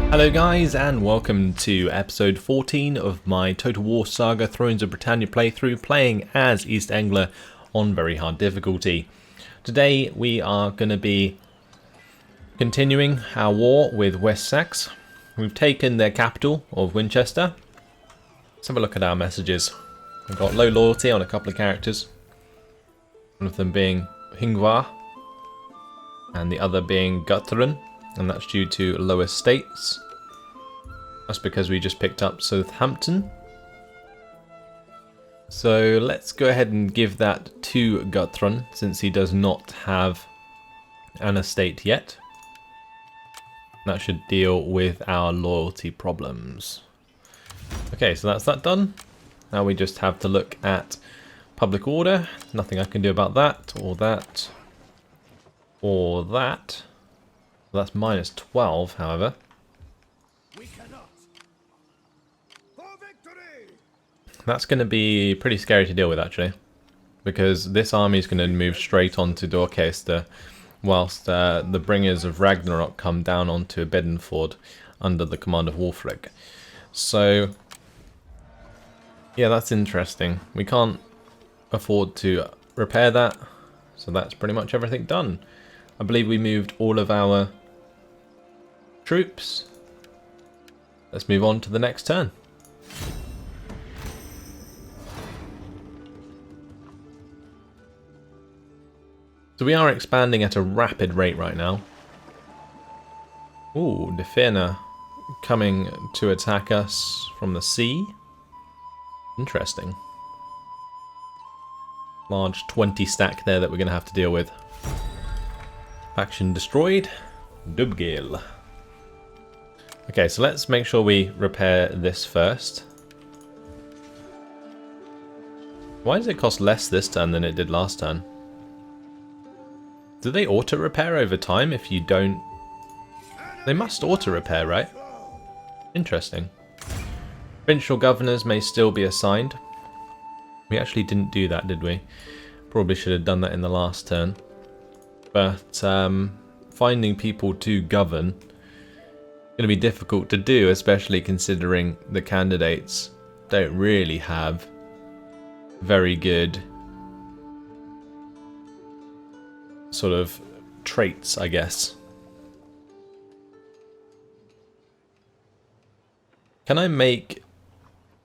Hello guys, and welcome to episode 14 of my Total War Saga Thrones of Britannia playthrough, playing as East Engle on very hard difficulty. Today we are going to be continuing our war with West Sax. We've taken their capital of Winchester. Let's have a look at our messages. We've got low loyalty on a couple of characters. One of them being Hingvar and the other being Guthrum. And that's due to low estates. That's because we just picked up Southampton. So let's go ahead and give that to Guthrum, since he does not have an estate yet. That should deal with our loyalty problems. Okay, so that's that done. Now we just have to look at public order. Nothing I can do about that, or that, or that. That's minus 12, however. That's going to be pretty scary to deal with, actually. Because this army is going to move straight onto Dorchester, whilst the bringers of Ragnarok come down onto Bedford under the command of Wulfric. So, yeah, that's interesting. We can't afford to repair that, so that's pretty much everything done. I believe we moved all of our troops. Let's move on to the next turn. So we are expanding at a rapid rate right now. Ooh, Defena coming to attack us from the sea. Interesting. Large 20 stack there that we're going to have to deal with. Faction destroyed. Dubgale. Okay, so let's make sure we repair this first. Why does it cost less this turn than it did last turn? Do they auto-repair over time if you don't? They must auto-repair, right? Interesting. Provincial governors may still be assigned. We actually didn't do that, did we? Probably should have done that in the last turn. But finding people to govern is going to be difficult to do, especially considering the candidates don't really have very good sort of traits, I guess. Can I make...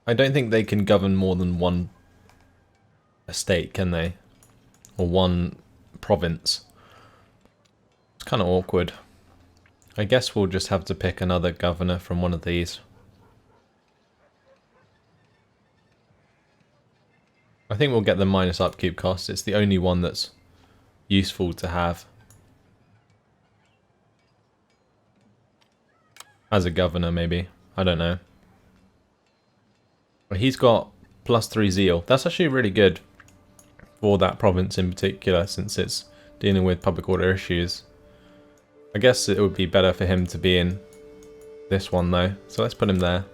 I don't think they can govern more than one estate, can they? Or one province. It's kind of awkward. I guess we'll just have to pick another governor from one of these. I think we'll get the minus upkeep cost. It's the only one that's useful to have as a governor, maybe. I don't know. But he's got +3 zeal. That's actually really good for that province in particular, since it's dealing with public order issues. I guess it would be better for him to be in this one though, so let's put him there.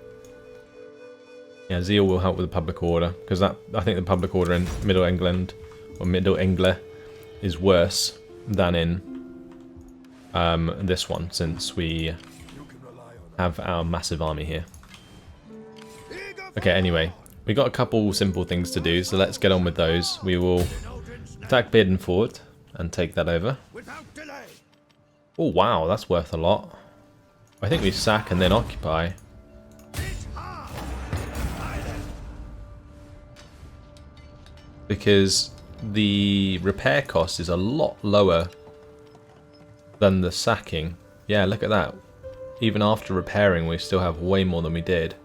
Yeah, zeal will help with the public order, because I think the public order in Middle England, or Middle Engle, is worse than in this one, since we have our massive army here. Okay, anyway, we got a couple simple things to do, so let's get on with those. We will attack Bedford and take that over. Oh wow, that's worth a lot. I think we sack and then occupy. Because the repair cost is a lot lower than the sacking. Yeah, look at that. Even after repairing, we still have way more than we did.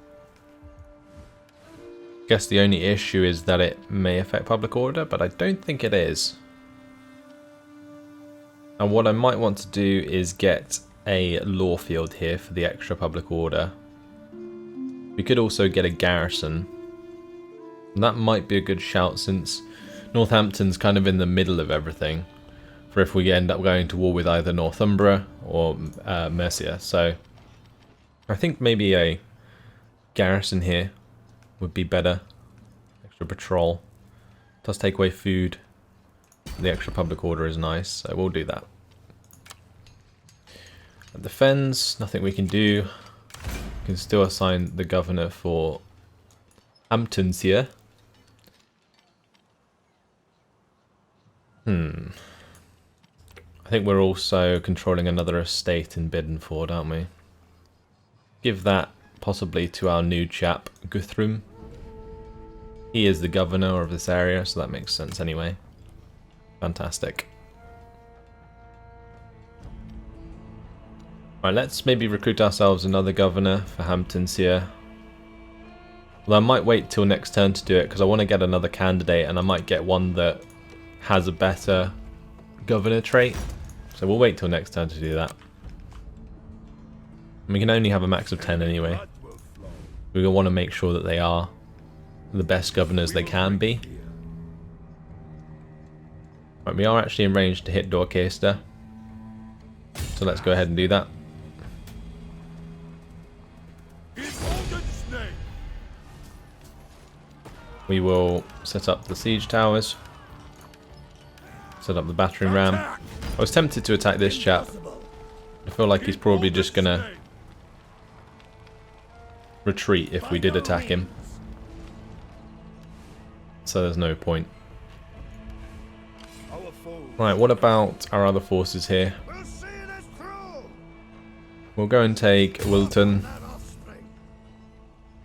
Guess the only issue is that it may affect public order, but I don't think it is. And what I might want to do is get a law field here for the extra public order. We could also get a garrison. And that might be a good shout, since Northampton's kind of in the middle of everything, for if we end up going to war with either Northumbria or Mercia. So I think maybe a garrison here would be better. Extra patrol. Does take away food. The extra public order is nice, so we'll do that. Defense, nothing we can do. can still assign the governor for Hamptonshire. I think we're also controlling another estate in Biddenford, aren't we? Give that possibly to our new chap, Guthrum. He is the governor of this area, so that makes sense anyway. Fantastic. Right, let's maybe recruit ourselves another governor for Hamptonshire. Well, I might wait till next turn to do it because I want to get another candidate, and I might get one that has a better governor trait. So we'll wait till next turn to do that. And we can only have a max of 10 anyway. We want to make sure that they are the best governors they can be. Right, we are actually in range to hit Dorchester. So let's go ahead and do that. We will set up the siege towers. Set up the battering ram. I was tempted to attack this chap. I feel like he's probably just gonna retreat if we did attack him. So there's no point. Right, what about our other forces here? We'll go and take Wilton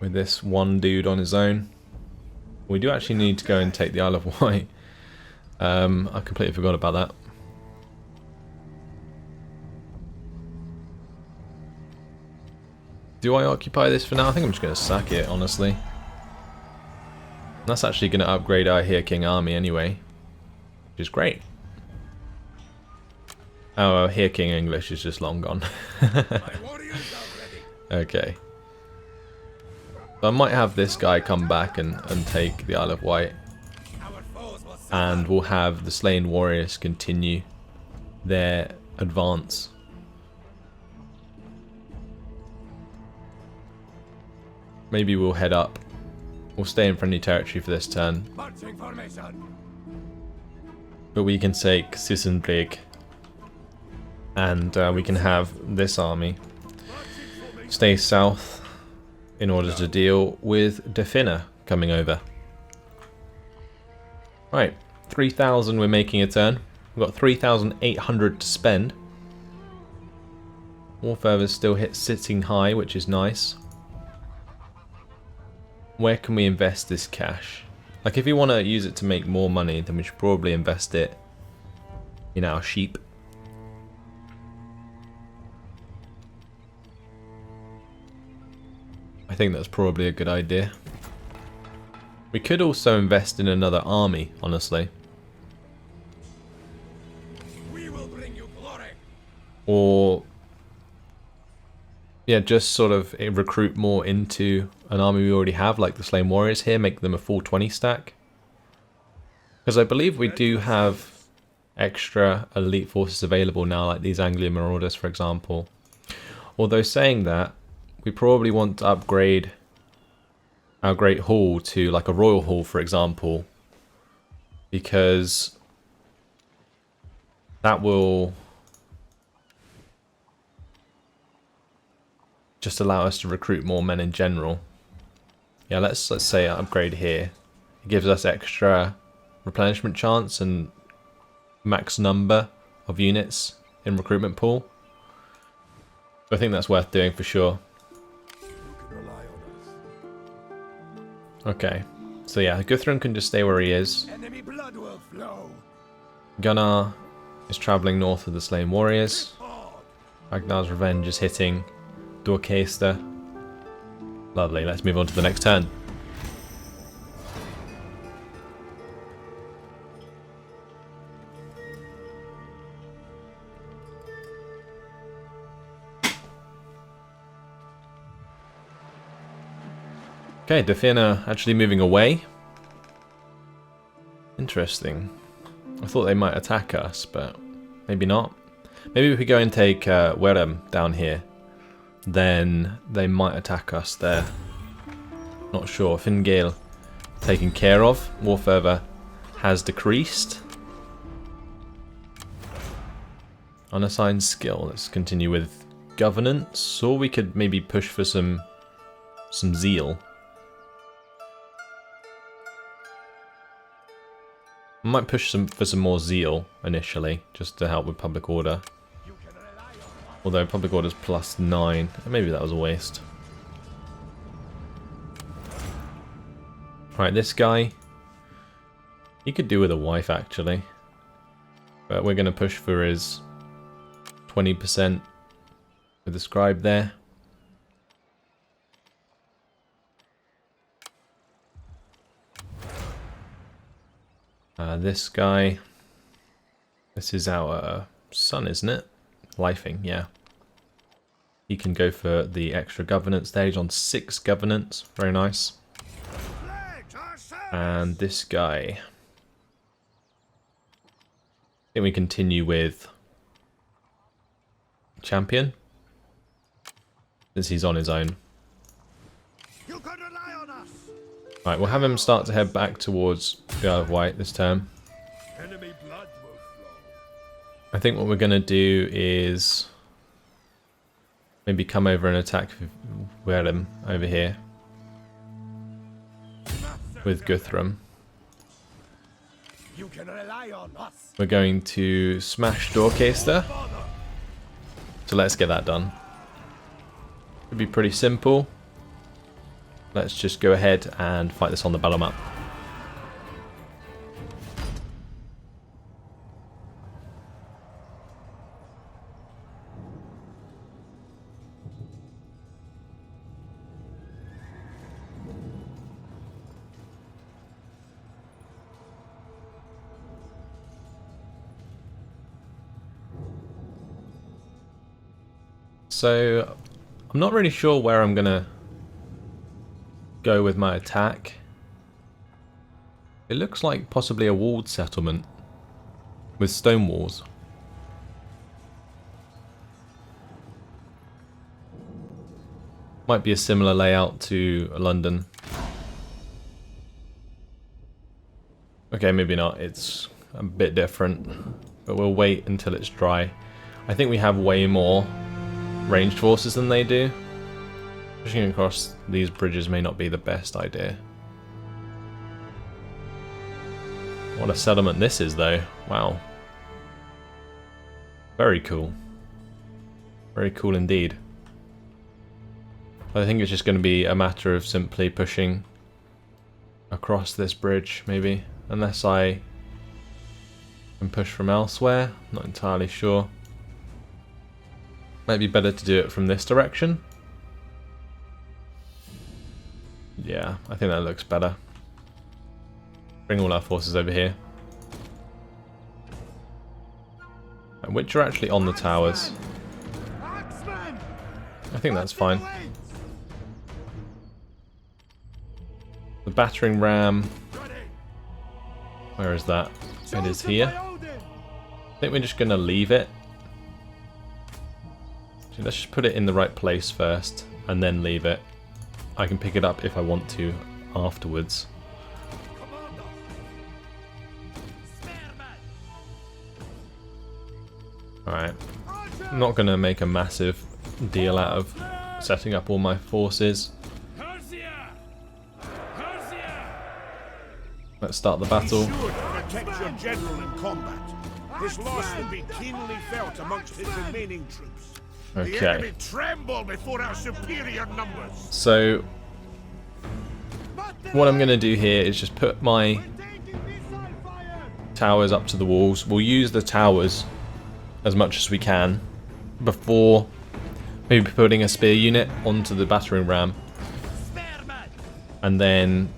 with this one dude on his own. We do actually need to go and take the Isle of Wight. I completely forgot about that. Do I occupy this for now? I think I'm just going to sack it, honestly. That's actually going to upgrade our Here King army anyway, which is great. Our Here King English is just long gone. Okay. So I might have this guy come back and take the Isle of Wight. And we'll have the Slain Warriors continue their advance. Maybe we'll head up. We'll stay in friendly territory for this turn. But we can take Sissenbrig. And we can have this army stay south in order to deal with Defina coming over. Right, 3,000 we're making a turn. We've got 3,800 to spend. Warfare is still sitting high, which is nice. Where can we invest this cash? Like, if you want to use it to make more money, then we should probably invest it in our sheep. I think that's probably a good idea. We could also invest in another army, honestly. We will bring you glory. Or yeah, just sort of recruit more into an army we already have, like the Slain Warriors here, make them a full 20 stack. Because I believe we do have extra elite forces available now, like these Anglian Marauders, for example. Although saying that, we probably want to upgrade our Great Hall to like a Royal Hall, for example, because that will just allow us to recruit more men in general. Yeah, let's say upgrade here. It gives us extra replenishment chance and max number of units in recruitment pool. I think that's worth doing for sure. Okay, so yeah, Guthrum can just stay where he is. Gunnar is travelling north of the Slain Warriors. Ragnar's Revenge is hitting Dorchester. Lovely, let's move on to the next turn. Okay, Defina actually moving away. Interesting. I thought they might attack us, but maybe not. Maybe if we go and take Werem down here, then they might attack us there. Not sure. Fingale taken care of. War fervor has decreased. Unassigned skill. Let's continue with governance. Or we could maybe push for some some zeal. I might push for some more zeal initially, just to help with public order. Although public order's +9, maybe that was a waste. Right, this guy, he could do with a wife actually, but we're going to push for his 20% with the scribe there. This guy, this is our son, isn't it? Lifing, yeah. He can go for the extra governance there. He's on 6 governance, very nice. And this guy, I think we continue with champion, since he's on his own. Right, we'll have him start to head back towards the Isle of Wight this turn. I think what we're going to do is maybe come over and attack Guthrum over here with Guthrum. We're going to smash Dorchester. So let's get that done. It'd be pretty simple. Let's just go ahead and fight this on the battle map. So, I'm not really sure where I'm gonna go with my attack. It looks like possibly a walled settlement with stone walls. Might be a similar layout to London. Okay, maybe not. It's a bit different, but we'll wait until it's dry. I think we have way more ranged forces than they do. Pushing across these bridges may not be the best idea. What a settlement this is though. Wow. Very cool. Very cool indeed. I think it's just going to be a matter of simply pushing across this bridge maybe. Unless I can push from elsewhere. Not entirely sure. Might be better to do it from this direction. Yeah, I think that looks better. Bring all our forces over here. And which are actually on the towers. I think that's fine. The battering ram. Where is that? It is here. I think we're just going to leave it. So let's just put it in the right place first and then leave it. I can pick it up if I want to afterwards. Alright. I'm not going to make a massive deal out of setting up all my forces. Let's start the battle. Protect your general in combat. His loss will be keenly felt amongst his remaining troops. Okay. The enemy tremble before our superior numbers. So, what I'm going to do here is just put my towers up to the walls. We'll use the towers as much as we can before maybe putting a spear unit onto the battering ram. And then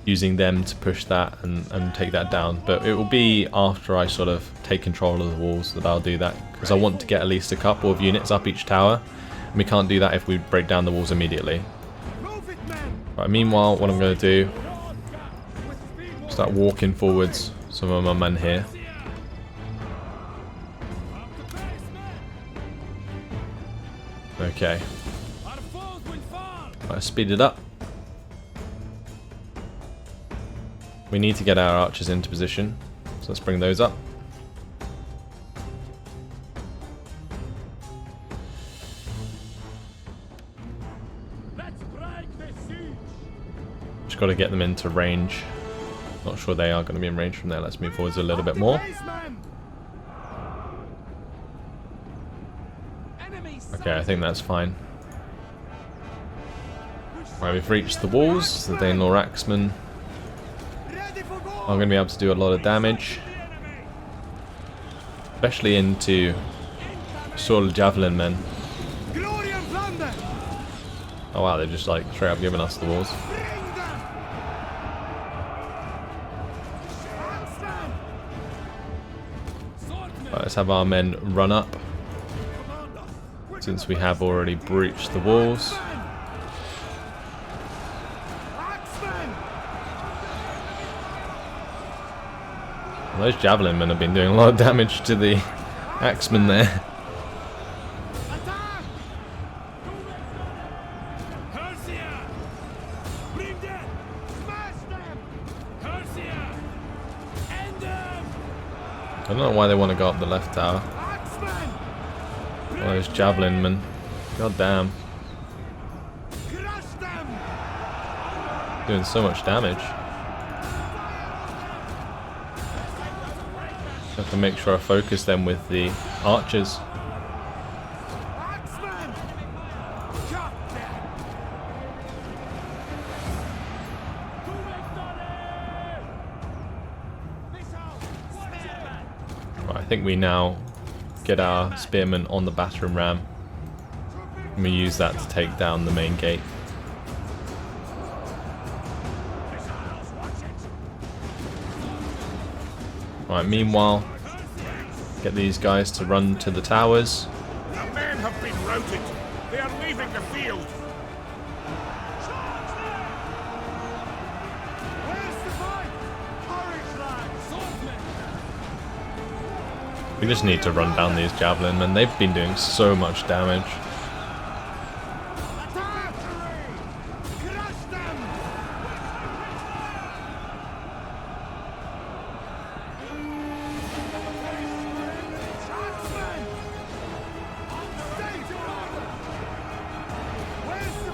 using them to push that and take that down. But it will be after I sort of take control of the walls that I'll do that, because I want to get at least a couple of units up each tower, and we can't do that if we break down the walls immediately. Right, meanwhile, what I'm going to do, start walking forwards some of my men here. Okay. Right, speed it up. We need to get our archers into position, so let's bring those up. got to get them into range. Not sure they are going to be in range from there. Let's move forwards a little bit more. Okay, I think that's fine. Right, we've reached the walls. The Danelaw Axemen are going to be able to do a lot of damage. Especially into sort of javelin men. Oh wow, they're just like straight up giving us the walls. Right, let's have our men run up, since we have already breached the walls. Well, those javelin men have been doing a lot of damage to the axemen there. I don't know why they want to go up the left tower. Oh, those javelin men. God damn. Doing so much damage. Have to make sure I focus them with the archers. Right, I think we now get our spearmen on the battering ram, and we use that to take down the main gate. Right, meanwhile, get these guys to run to the towers. The men have been routed. They are leaving the field. We just need to run down these javelin men. They've been doing so much damage.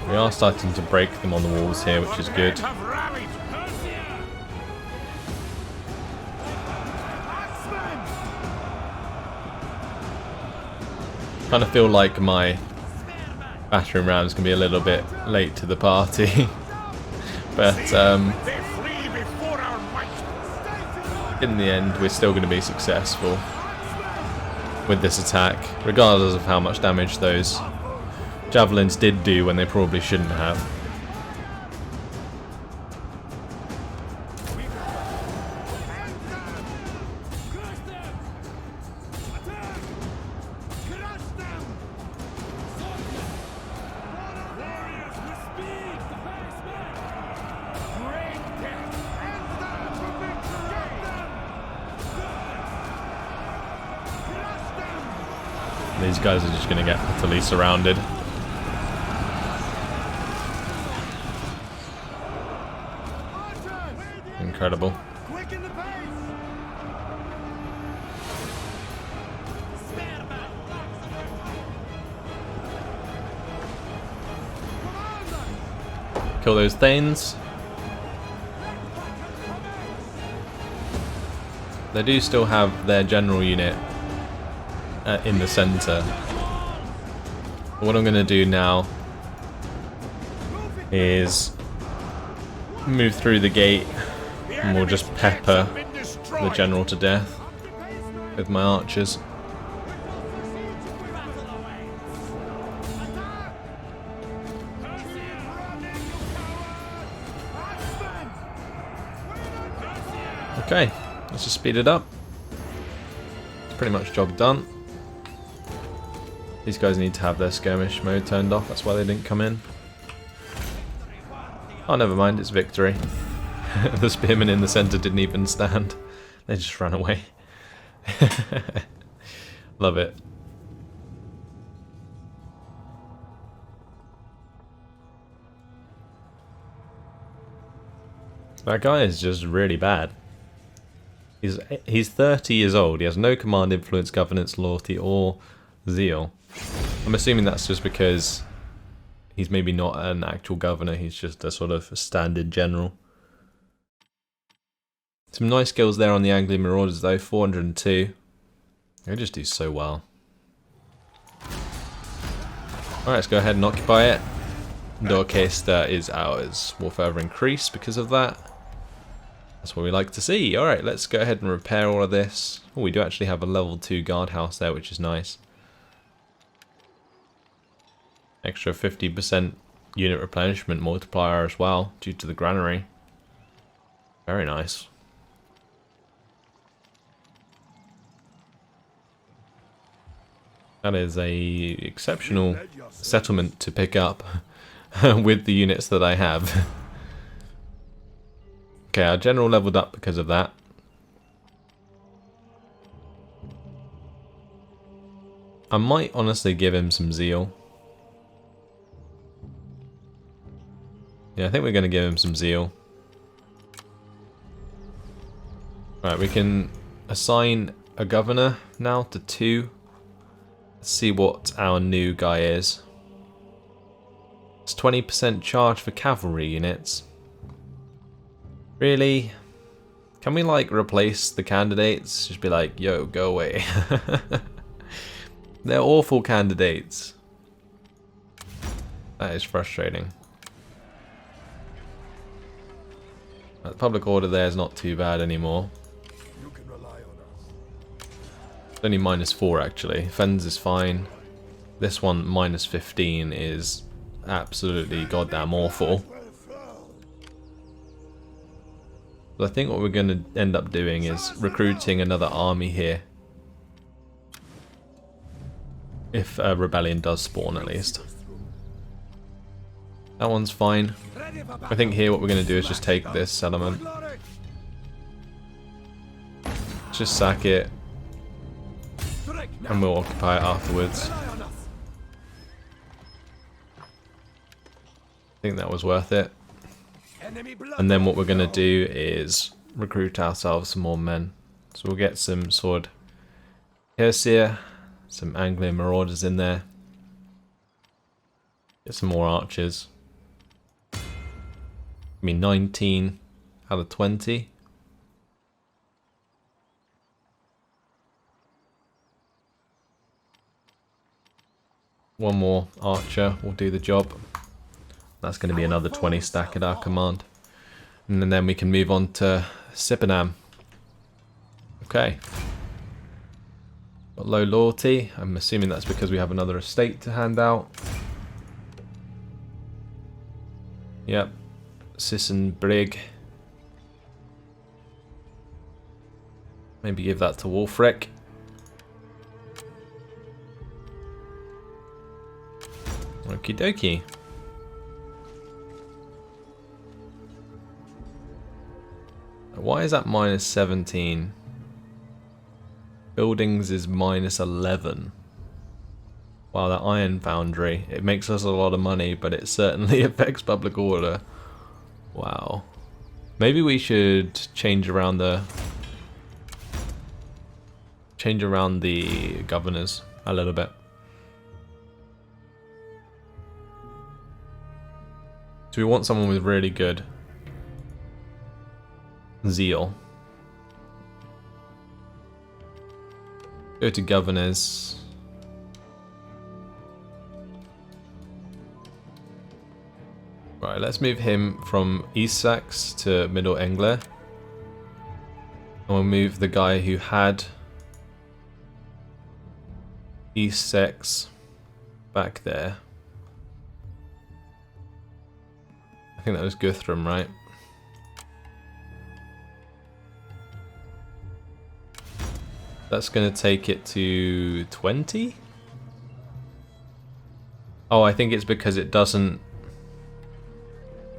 We are starting to break them on the walls here, which is good. Kind of feel like my battering rams can be a little bit late to the party. But in the end, we're still going to be successful with this attack, regardless of how much damage those javelins did do when they probably shouldn't have. These guys are just going to get utterly surrounded. Incredible. Kill those Thanes. They do still have their general unit in the center. What I'm going to do now is move through the gate, and we'll just pepper the general to death with my archers. Okay, let's just speed it up. It's pretty much job done. These guys need to have their skirmish mode turned off, that's why they didn't come in. Oh, never mind, it's victory. The spearmen in the centre didn't even stand. They just ran away. Love it. That guy is just really bad. He's 30 years old. He has no command, influence, governance, loyalty, or zeal. I'm assuming that's just because he's maybe not an actual governor. He's just a sort of a standard general. Some nice skills there on the Anglian Marauders though, 402. They just do so well. Alright, let's go ahead and occupy it. Dorchester is ours. Will further increase because of that. That's what we like to see. Alright, let's go ahead and repair all of this. Oh, we do actually have a level 2 guardhouse there, which is nice. Extra 50% unit replenishment multiplier as well, due to the granary. Very nice. That is a exceptional settlement to pick up with the units that I have. Okay, our general leveled up because of that. I might honestly give him some zeal. Yeah, I think we're going to give him some zeal. Right, we can assign a governor now to 2. Let's see what our new guy is. It's 20% charge for cavalry units. Really? Can we like replace the candidates? Just be like, yo, go away. They're awful candidates. That is frustrating. The public order there is not too bad anymore. It's only -4 actually. Fens is fine. This one -15 is absolutely goddamn awful. But I think what we're going to end up doing is recruiting another army here. If a rebellion does spawn at least. That one's fine. I think here what we're going to do is just take this settlement. Just sack it. And we'll occupy it afterwards. I think that was worth it. And then what we're going to do is recruit ourselves some more men. So we'll get some sword Herseer, some Anglian Marauders in there. Get some more archers. I mean 19 out of 20. One more archer will do the job. That's going to be another 20 stack at our command. And then we can move on to Sippenham. Okay. Got low loyalty. I'm assuming that's because we have another estate to hand out. Yep. Sissenbrig. Maybe give that to Wulfric. Okie dokie. Why is that -17? Buildings is -11. Wow, that iron foundry. It makes us a lot of money, but it certainly affects public order. Wow. Maybe we should change around the governors a little bit. So we want someone with really good zeal. Go to governors. Right, let's move him from East Sax to Middle Engle. And we'll move the guy who had East Sax back there. I think that was Guthrum, right? That's going to take it to 20? Oh, I think it's because it doesn't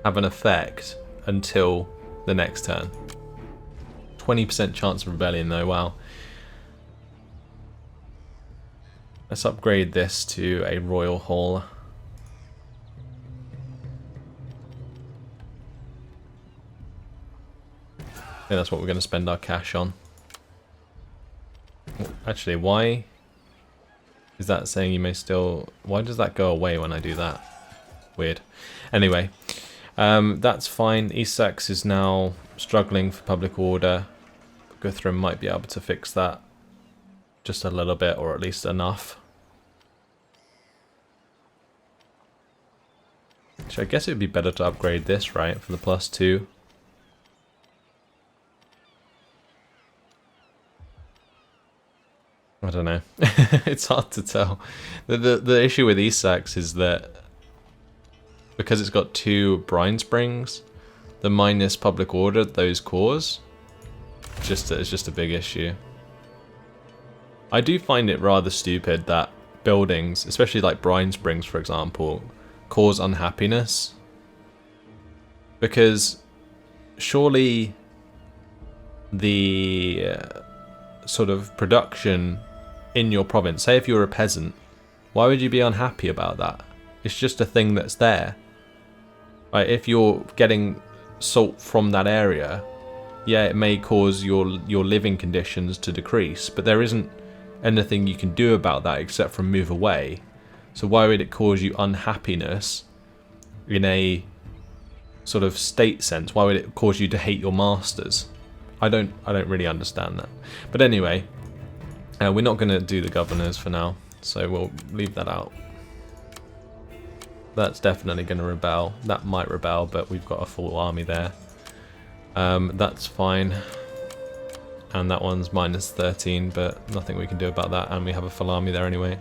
have an effect until the next turn. 20% chance of rebellion though, wow. Let's upgrade this to a royal hall. I think that's what we're going to spend our cash on. Actually, why is that saying you may still... Why does that go away when I do that? Weird. Anyway, that's fine. East Sax is now struggling for public order. Guthrum might be able to fix that just a little bit, or at least enough. Actually, I guess it would be better to upgrade this, right, for the +2. I don't know. It's hard to tell. The issue with East Sax is that because it's got 2 brine springs, the minus public order those cause, it's just a big issue. I do find it rather stupid that buildings, especially like brine springs for example, cause unhappiness. Because surely the sort of production in your province, say if you're a peasant, why would you be unhappy about that? It's just a thing that's there. Right, if you're getting salt from that area, yeah, it may cause your living conditions to decrease, but there isn't anything you can do about that except for move away. So why would it cause you unhappiness in a sort of state sense? Why would it cause you to hate your masters? I don't really understand that. But anyway, we're not going to do the governors for now, so we'll leave that out. That's definitely going to rebel. That might rebel, but we've got a full army there. That's fine. And that one's -13, but nothing we can do about that, and we have a full army there anyway.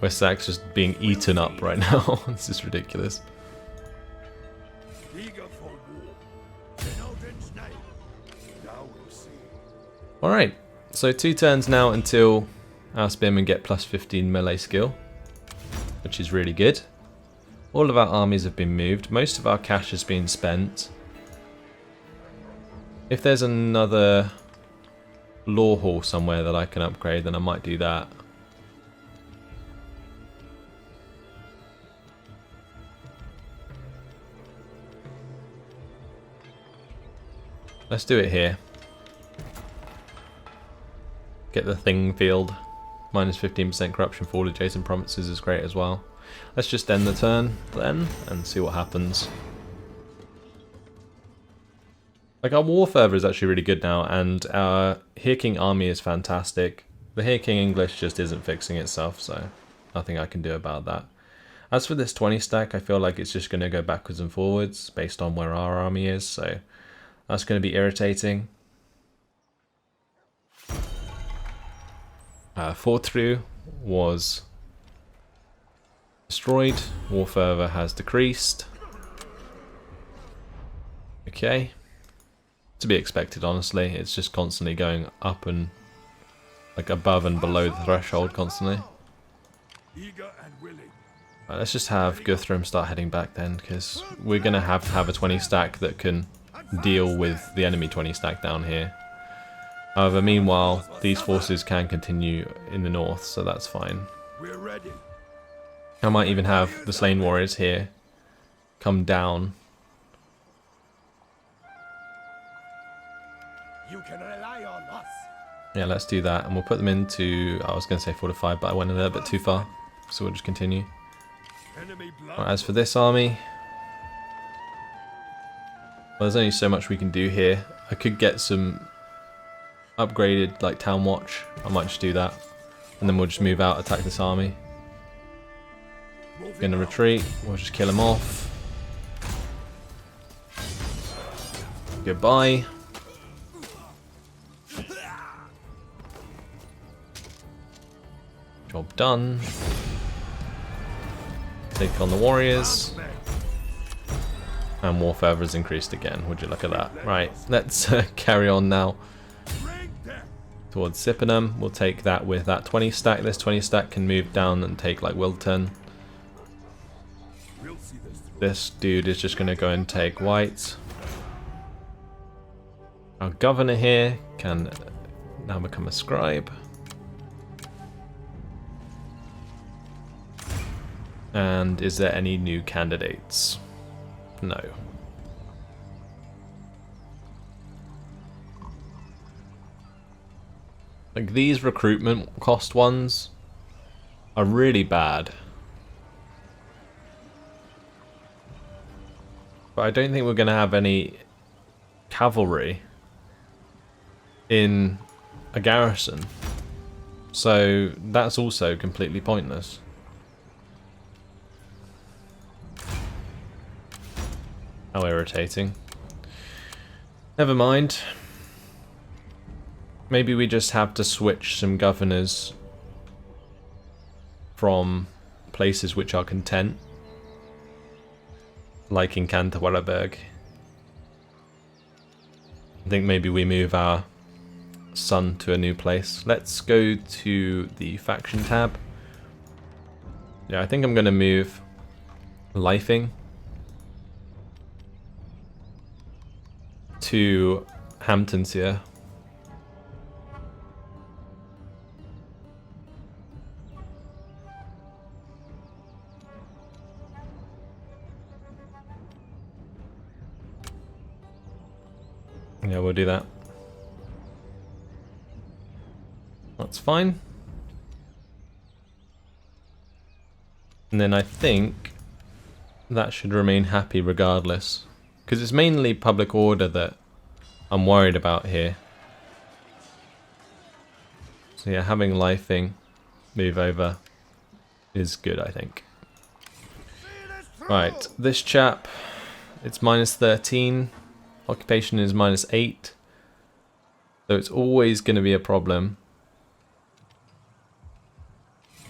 West Sax just being eaten up right now. This is ridiculous. Alright, so 2 turns now until our spearmen get +15 melee skill, which is really good. All of our armies have been moved. Most of our cash has been spent. If there's another law hall somewhere that I can upgrade, then I might do that. Let's do it here. Get the thing field. -15% corruption for all adjacent provinces is great as well. Let's just end the turn then and see what happens. Like, our war fervor is actually really good now, and our Here King army is fantastic. The Here King English just isn't fixing itself, so nothing I can do about that. As for this 20 stack, I feel like it's just going to go backwards and forwards based on where our army is, so that's going to be irritating. Fort through was destroyed. War fervor has decreased. Okay. To be expected, honestly. It's just constantly going up and like above and below the threshold constantly. Right, let's just have Guthrum start heading back then, because we're going to have a 20 stack that can deal with the enemy 20 stack down here. However, meanwhile, these forces can continue in the north, so that's fine. I might even have the slain warriors here come down. You can rely on us. Yeah, let's do that, and we'll put them into, I was going to say fortified, but I went a little bit too far, so we'll just continue. Right, as for this army, well, there's only so much we can do here. I could get some upgraded, like, town watch. I might just do that, and then we'll just move out, attack this army. We're gonna retreat, we'll just kill him off. Goodbye. Job done. Take on the warriors. And war fervor has increased again. Would you look at that? Right, let's carry on now towards Sippenham. We'll take that with that 20 stack. This 20 stack can move down and take like Wilton. This dude is just going to go and take white. Our governor here can now become a scribe. And is there any new candidates? No. Like, these recruitment cost ones are really bad. But I don't think we're going to have any cavalry in a garrison. So that's also completely pointless. How irritating. Never mind. Maybe we just have to switch some governors from places which are content. Like in Canterwaraberg. I think maybe we move our son to a new place. Let's go to the faction tab. Yeah, I think I'm going to move Lifing to Hamptonshire. Yeah, we'll do that. That's fine. And then I think that should remain happy regardless. Because it's mainly public order that I'm worried about here. So yeah, having Lifing move over is good, I think. Right, this chap, it's -13. Occupation is -8. So it's always going to be a problem.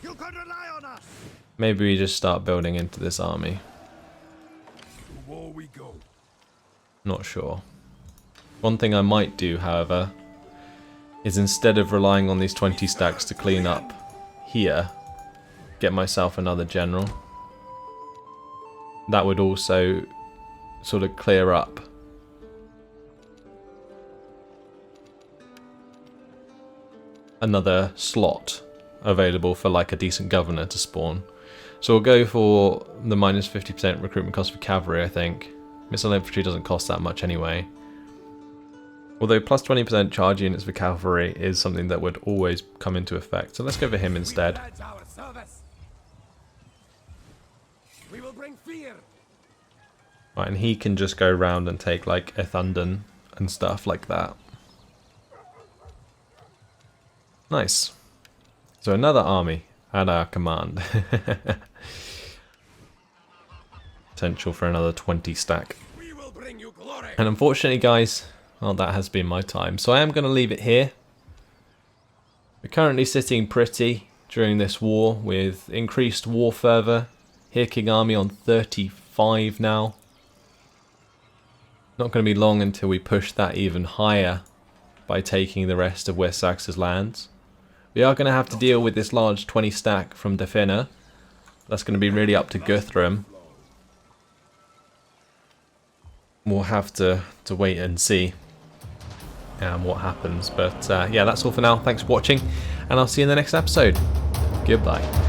You can rely on us. Maybe we just start building into this army. To war we go. Not sure. One thing I might do, however, is instead of relying on these 20 stacks to clean up here, get myself another general. That would also sort of clear up another slot available for like a decent governor to spawn. So we'll go for the -50% recruitment cost for cavalry, I think. Missile infantry doesn't cost that much anyway. Although plus 20% charge units for cavalry is something that would always come into effect. So let's go for him instead. We will bring fear. Right, and he can just go around and take like Ethundon and stuff like that. Nice. So another army at our command. Potential for another 20 stack. We will bring you glory. And unfortunately, guys, well, that has been my time. So I am going to leave it here. We're currently sitting pretty during this war with increased war fervour. Here King Army on 35 now. Not going to be long until we push that even higher by taking the rest of West Sax's lands. We are going to have to deal with this large 20 stack from Defina. That's going to be really up to Guthrum. We'll have to wait and see what happens. But yeah, that's all for now. Thanks for watching, and I'll see you in the next episode. Goodbye.